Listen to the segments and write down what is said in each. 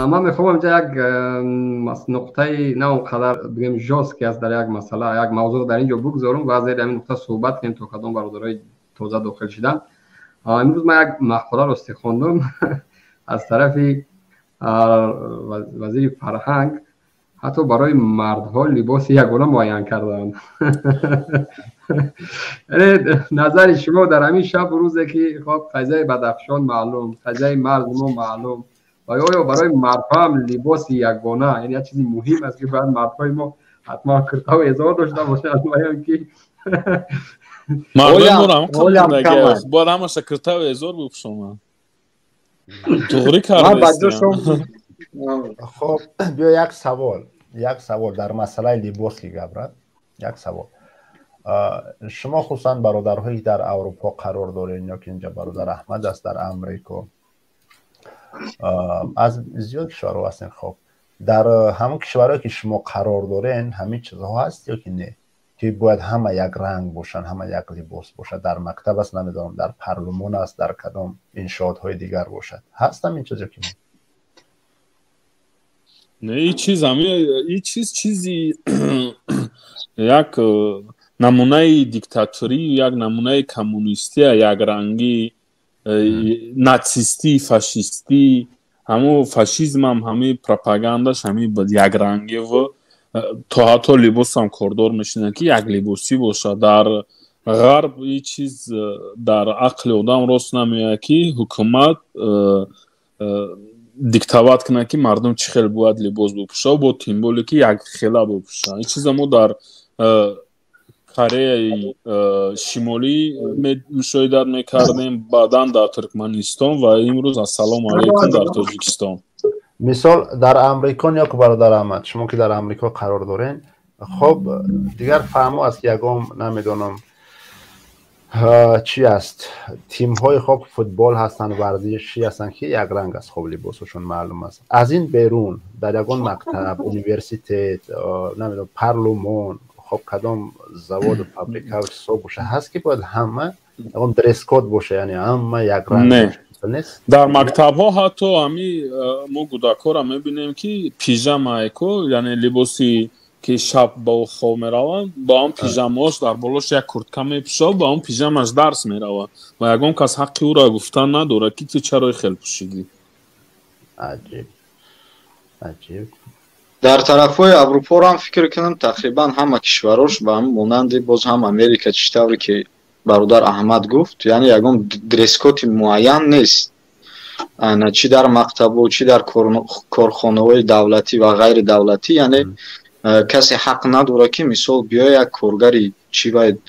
من میخوام اینجا یک نقطه نه اونقدر بگیم جزئی است در یک مسئله، یک موضوع در اینجا بگذارم و از این نقطه صحبت کنیم تا کدام برادرای تازه داخل شدن. امروز من یک مقاله را خواندم از طرف وزیر فرهنگ، حتی برای مردها لباس یگانه معین کردند. نظر شما در همین شب و روزی که خب قضیه بدخشان معلوم، قضیه مرز ما معلوم، و آیا برای مردها هم لباس یگانه یعنی یک چیزی مهم است که باید مردهای ما حتما کرتا و ازار داشته باشند و که مردم ما هم قبول نگه اخبار همه کرتا و ازار بپوشند دوغری کرده. خب بیا یک سوال در مسئله لباس که گبرد. یک سوال، شما خصوصا برادرهایی در اروپا قرار دارین یا که اینجا برادر احمد است در امریکا، از زیاد کشورها هستین، خب در همون کشورهایی که شما قرار دارین همین چیزها هست یا که نه که باید همه یک رنگ باشن، همه یک لباس باشه؟ در مکتب است، نمیدونم در پارلمان است، در کدام انشاءات دیگر باشد، هست همین چیزی که نه؟ این چیزی یک نمونه دیکتاتوری، یک نمونه کمونیستی، یک رنگی ناتسیستی، فاشیستی، همو فاشیزم هم همه پروپاگانداش همه بود یک رنگی و تا حتی لباس هم کردار میشنن که یک لباسی باشه. در غرب این چیز در عقل آدم راست نمیاد که حکومت دیکتات کنه که مردم چه خیلی باید لباس بپوشه و با تیمبولی که یک خیلی بپوشه. این چیز ما در کره شمالی مشاهدت میکردیم، بعدا در ترکمنستان و امروز السلام علیکم در تاجیکستان. مثال در امریکا یا که برادر احمد شما که در امریکا قرار دارین، خب دیگر فهمو است که یکم نمیدونم چی است، تیم های خب فوتبال هستن، ورزشی هستن که یک رنگ است، خب لباسشون معلوم است. از این بیرون در یگان مکتب، یونیورسیته، نمیدونم پارلمان، خب کدام زواد و فابریکه و چیزا باشه هست که باید همه یگان درس کد باشه، یعنی همه یک رنگ نه باشه. در مکتب ها حتی همی ما گوداکا را میبینیم که پیژامه یعنی لباسی که شب با خواب میروند با اون پیژاماش در بالاش یک کرتکه میپوشه، با اون پیژامش درس میروند و یگان کس حقی او را گفتن نداره که تو چرا خیلی پوشیدی. عجیب. در طرفای اروپا را هم فکر کنم تقریبا همه کشوراش با هم مانند باز هم امریکا چطوری که برادر احمد گفت، یعنی یگان درس کد معین نیست، نه چی در مکتب و چی در کارخانه‌های دولتی و غیر دولتی، یعنی کسی حق نداره که مثال بیا یک کارگری چی باید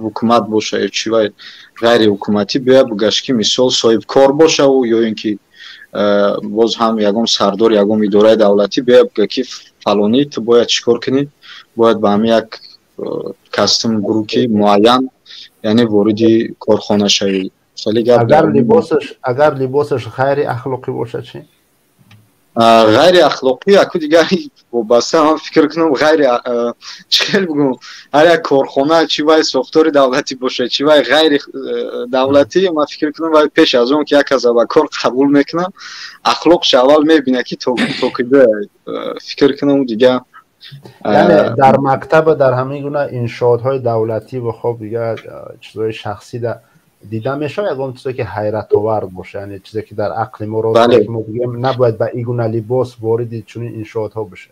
حکومت باشه یا چی باید غیر حکومتی بیا بگش که مثال صاحب کار باشه و یا اینکه باز هم یگان سردار یگان اداره دولتی بیا بگه که فلانی تو باید چیکار کنی، باید به همین یک کاستم گروهی معین یعنی وارد کارخانه شوی. اگر لباسش غیر اخلاقی باشه چی؟ غیر اخلاقی اكو دیگه وابسته هم فکر کنم غیر چیکار بگم هر یک کارخانه چی باید ساختار دولتی باشه چی باید غیر دولتی، ما فکر کنم باید پیش از اون که یک از کار قبول میکنم اخلاقش اول میبینه که تو که فکر کنم دیگه یعنی در مکتب در همین گونه انشاءات های دولتی و خب دیگه چیزای شخصی دیده میشه یگان چیزی که حیرت آور باشه، یعنی چیزی که در عقل ما راست که ما بگیم نباید به این گونه لباس وارد چنین انشاءات ها بشه.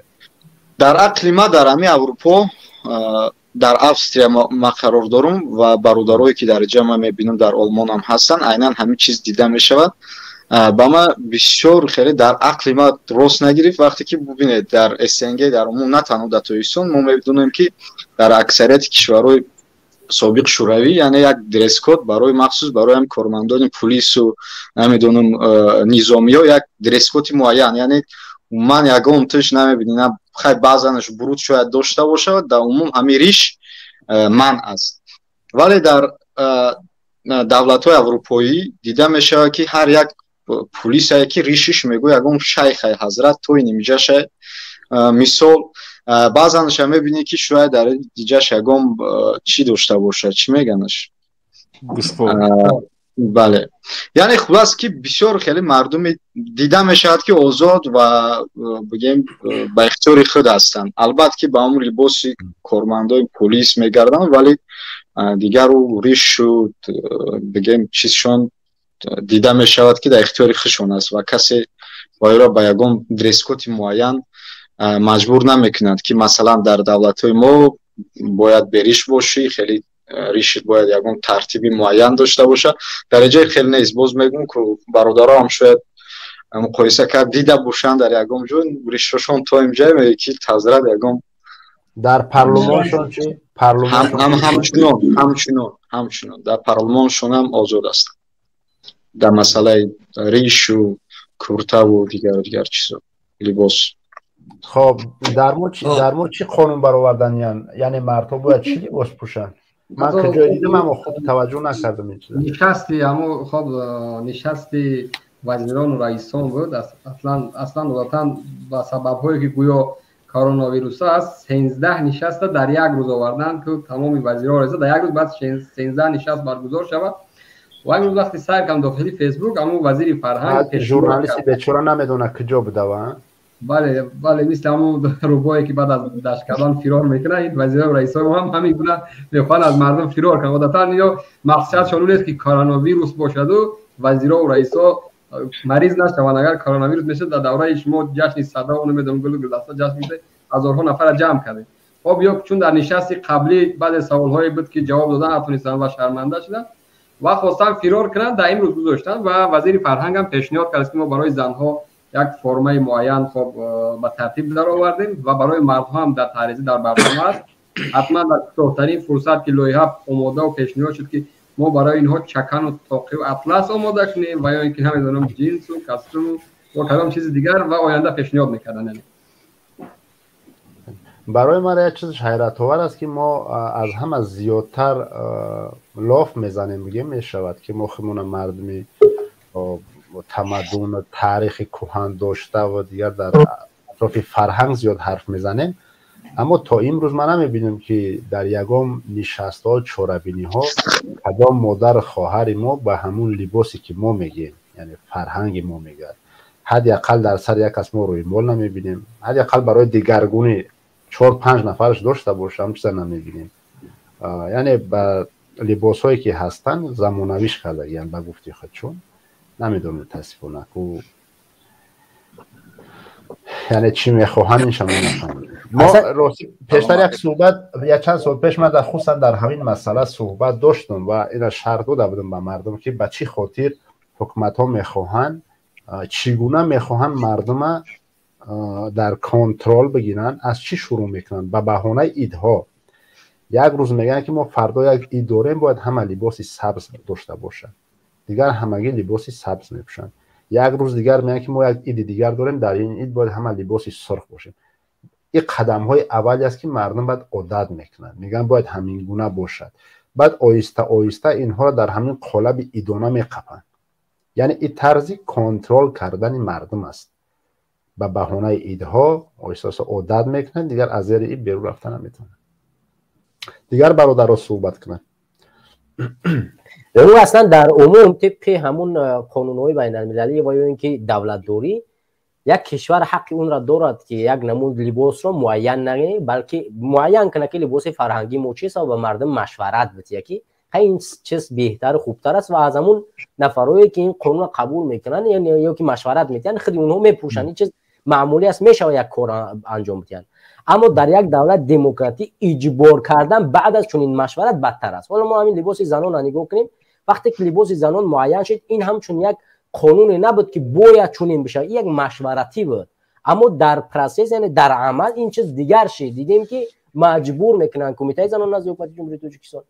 در عقل ما در همین اروپا در افستریا ما قرار دارم و برادرایی که در جمع میبینم در آلمان هم هستن عیناً همین چیز دیده میشود. با ما بسیار خیلی در عقل ما راست نگرفت وقتی که ببینید در اسنگ در عموم نه تنها در تاجیکستان ما میبینیم که در اکثریت کشورهای سابق شوروی یعنی یک درس کد برای مخصوص برای هم کارمندان پلیس و نمیدونم نظامی ها یک درس کد معین، یعنی من یگان توش نمیبینم خیلی بعضنش برود شاید داشته باشه در عموم همین ریش من است. ولی در دولت های اروپایی دیده میشه که هر یک پلیس هایی که ریشش میگو یگان شیخ حضرت توی نمیجه شد مثال بعضنش هم میبینی که شاید در دیجه شگام چی داشته باشه چی میگنش بله، یعنی خلاص که بسیار خیلی مردم دیده میشود که آزاد و بگیم با اختیار خود هستند. البته که با اون لباس کارمندای پلیس میگردن، ولی دیگر رو ریش شد بگیم چیزشون دیده میشود که در اختیار خودشون است و کسی باید با یگان دریس کد معین مجبور نمیکنند که مثلا در دولت‌های ما باید بریش باشی، خیلی ریشت باید یگان ترتیبی معین داشته باشه. در جای خیلی نیست. باز میگم که برادرها هم شاید مقایسه کرد دیده باشند در یگان جون ریششون تا اینجا میگه که تازه یگان در پارلمانشون چی؟ همچنان در پارلمانشون هم آزاد است در مسئله ریش و کرته و دیگر چیزا لباس. خب در مورد چی قانون برآوردن؟ یعنی مردها باید چی لباس پوشن؟ من که جای دیدم اما خود توجه نکردم این چیزا. نشستی وزیران و رئیسان بود. اصلا وطن با سبب هایی که گویا کرونا ویروس است 13 نشست در یک روز آوردن که تمام وزیران رئیسا در یک روز بعد 13 نشست برگزار شود. و امروز وقتی سیر کردم داخل فیسبوک اما وزیر فرهنگ ژورنالیست بیچاره نمیدونه کجا بوده و بله مثل همون روبایی که بعد از دشت کردن فرار میکنه، این وزیران و رئیسان هم همین گونه میخوان از مردم فرار کنن. عادتا یا مقصدشون اینه که کرونا ویروس باشد و وزیران و رئیسا مریض نشوند. اگر کرونا ویروس میشه در دوره شما جشن صدا و نمیدونم گل گلدسته جشن میشه هزارها نفر جمع کرده. خب یا چون در نشست قبلی بعد سوال‌های بود که جواب دادن نتونستن و شرمنده شدن و خواستن فرار کنن، در این روز گذاشتن و وزیر فرهنگ هم پیشنهاد کرد که ما برای زنها یک فرمای معین خب با ترتیب در آوردیم و برای مردها هم در تعریض در برنامه است. حتما در کوتاه‌ترین فرصت که لایحه آماده و پیشنهاد شد که ما برای اینها چکن و تاقی و اطلس آماده کنیم و یا اینکه نمیدونم جینس و کاستوم و کدام چیز دیگر و آینده پیشنهاد میکردن. برای ما یک چیز حیرت آور است که ما از همه زیادتر لاف میزنیم میگه میشود که ما خودمون مردمی تمدن و تاریخ کهن داشته و دیگر در اطراف فرهنگ زیاد حرف میزنیم، اما تا امروز ما نمیبینیم که در یگام نشست ها چوربینی ها کدام مادر خواهر ما به همون لباسی که ما میگیم یعنی فرهنگ ما میگه حداقل در سر یک کس ما روی مال نمیبینیم، حداقل برای دیگرگونی 4-5 نفرش داشته باشه هم چیزا نمیبینیم. یعنی با لباس هایی که هستن زمانویش کرده یعنی با گفتی خودشون نمیدونم متاسفانه که یعنی چی میخواهن این شما نفهمید. ما پیشتر یک صحبت یا چند سال پیش من در خصوصا در همین مسئله صحبت داشتم و اینا شرح داده بودم به مردم که به چی خاطر حکومت ها میخواهن چگونه میخواهن مردم در کنترل بگیرن، از چی شروع میکنن. به بهانه ایدها یک روز میگن که ما فردا یک اید داریم باید همه لباسی سبز داشته باشن، دیگر همگی لباسی سبز میپوشن. یک روز دیگر میگن که ما یک اید دیگر داریم در این اید باید همه لباسی سرخ باشیم. این قدم های اولی است که مردم باید عادت میکنن، میگن باید همین گونه باشد، بعد آیسته آیسته اینها در همین قالب ایدانه میقپن. یعنی این طرزی کنترل کردن مردم است. به بهانه ایدها آیسته عادت میکنن، دیگر از زیر این بیرون رفتن نمیتونن. دیگر برادرها صحبت کنن. او اصلا در عموم طبق همون قانون‌های بین‌المللی و یا اینکه دولت داری یک کشور حق اون را دارد که یک نمود لباس را معین نگه بلکه معین کنه که لباس فرهنگی موچیست و به مردم مشورت بده که این چیز بهتر خوبتر است و از همون نفرایی که این قانون قبول میکنن یا که مشورت میدن خود اونها میپوشن. این چیز معمولی است، میشه یک کار انجام بدن. اما در یک دولت دموکراتی اجبار کردن بعد از چنین مشورت بدتر است. حالا ما همین لباس زنان را نگاه کنیم، وقتی که لباس زنان معین شد این هم چون یک قانونی نبود که باید چنین بشه، یک مشورتی بود. اما در پروسس یعنی در عمل این چیز دیگر شد. دیدیم که مجبور میکنن کمیته زنان نزد حکومت جمهوری تاجیکستان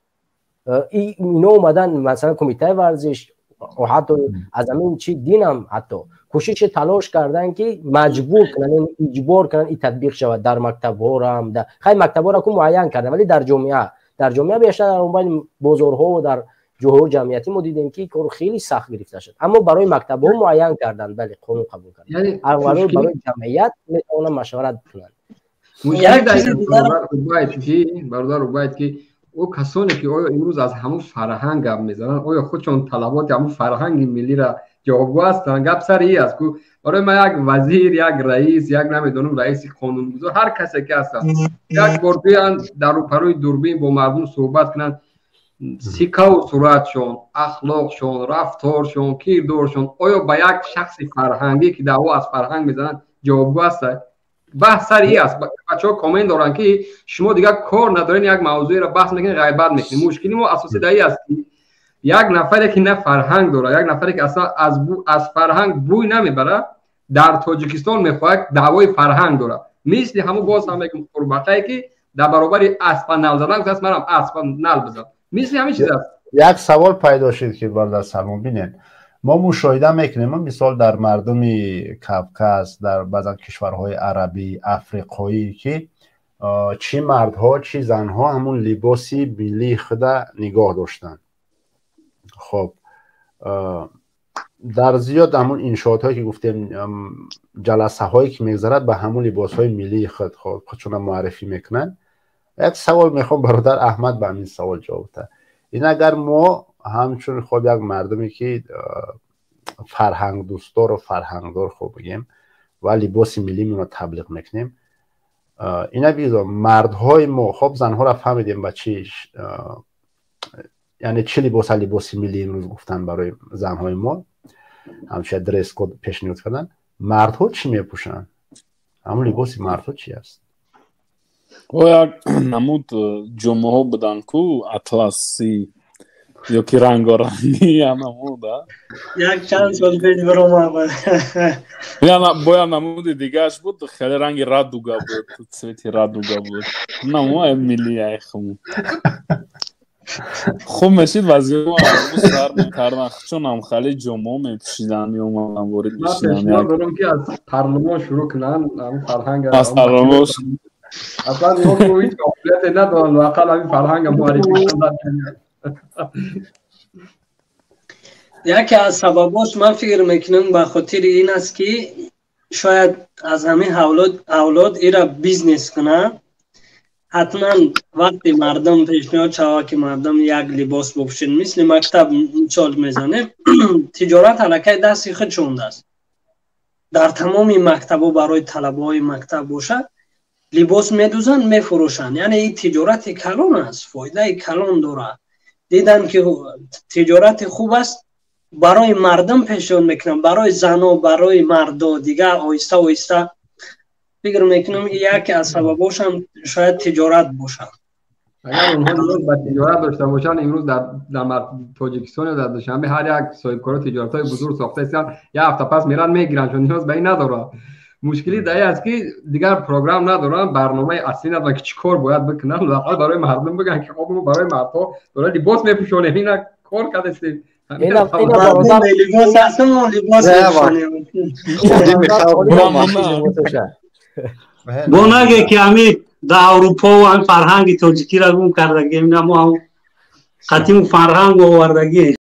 اینا اومدن مثلا کمیته ورزش و حتی از همین چی دین هم حتی کوشش تلاش کردن که مجبور کنن اجبار کنن این تطبیق شود در مکتب ها را هم در خیلی مکتب ها را که معین کردن، ولی در جامعه بیشتر در اون بازارها و در جوهر جمعیتی ما دیدیم که کار خیلی سخت گرفته شد. اما برای مکتب ها معین کردن، بله قانون قبول کردن، یعنی برای جمعیت میتونن مشورت کنن. مشکل در برادر باید که او کسانی که آیا امروز از همون فرهنگ گپ میزنن آیا خودشون طلبات همون فرهنگ ملی را جوابگو هستن؟ گپ سر این است که برای ما یک وزیر، یک رئیس، یک نمیدونم رئیس قانونگذار، هر کسی که هستن یک بار بیان در روبروی دوربین با مردم صحبت کنن، سیکه و صورتشون، اخلاقشون، رفتارشون، کردارشون آیا به یک شخص فرهنگی که دعوا از فرهنگ میزنن جوابگو هست؟ بحث سر این است. بچه‌ها کامنت دارن که شما دیگه کار ندارین یک موضوعی را بحث میکنین غیبت میکنین. مشکلی ما اساسی در این است که یک نفری که نه فرهنگ داره، یک نفری که اصلا از فرهنگ بوی نمیبره در تاجیکستان میخواد دعوای فرهنگ داره. مثل همون باز هم میگم قربقایی که در برابر اسب نل زدن گفت منم اسب نل بزنم، مثل همین چیز است. یک سوال پیدا شد که برادر سلمان ببینید ما مشاهده میکنیم مثال در مردم کافکاس، در بعضی کشورهای عربی افریقایی که چی مردها چی زنها همون لباسی ملی خود نگاه داشتن. خب در زیاد همون انشاءات هایی که گفتیم جلسه هایی که میگذرد به همون لباس های ملی خودشون معرفی میکنن. یک سوال میخوام برادر احمد به همین سوال جواب بده. این اگر ما همچون خب یک مردمی که فرهنگ دوستدار و فرهنگدار خوب بگیم و لباس ملی رو تبلیغ میکنیم، اینا بیزا مردهای ما خب زنها را فهمیدیم با چی یعنی چه لباس ملی امروز گفتن برای زنهای ما همشه درس کد پیشنهاد کردن، مردها چی میپوشن؟ همون لباس مردها چی است؟ او یک نمود جمعه ها بدن کو اطلسی یا که رنگارنگی یا نمود یک چند سال پیش برام آمد یا باید نمود دیگهش بود خیلی رنگ رادوگا بود، سویتی رادوگا بود، نمود ملی ایخمون خوب میشید وزیر ما از سر میکردن چون هم خیلی جمعه میپوشیدن میومدن وارد میشیدن. من دارم که از پارلمان شروع کنن همون فرهنگ از پارلمان اصلا ما هیچ قابلیت ندارن واقعا همین فرهنگ معرفی کردن. یکی از سبباش من فکر میکنم به خاطر این است که شاید از همین اولاد ایرا بیزنس کنه. حتما وقتی مردم پیشنهاد شود که مردم یک لباس بپوشن مثل مکتب مثال میزنه تجارت الکی دست خودشون است. در تمام مکتب‌ها برای طلبه‌های مکتب باشد لباس میدوزن میفروشن، یعنی این تجارت کلان است، فایده کلان داره. دیدن که تجارت خوب است برای مردم پیشنهاد میکنن، برای زنها برای مردا دیگه آهسته آهسته فکر میکنم یکی از سبباش هم شاید تجارت باشه. اگر اونها با تجارت داشته باشن امروز در تاجیکستان و در دوشنبه هر یک صاحبکار تجارت‌های بزرگ ساخته هستن یک هفته پس میرن میگیرن چون نیاز به این نداره. مشکلی در این است که دیگر پروگرام ندارن، برنامه اصلی ندارن که چیکار باید بکنن. واقعا برای مردم بگن که آقا برای مردها داره لباس میپوشونه اینا کار کردیم. اینا لباس هستم لباس بوناگه که همی در اروپا و هم فرهنگ تاجیکی را گم کردگیم، نمو هم قطیم فرهنگ و وردگی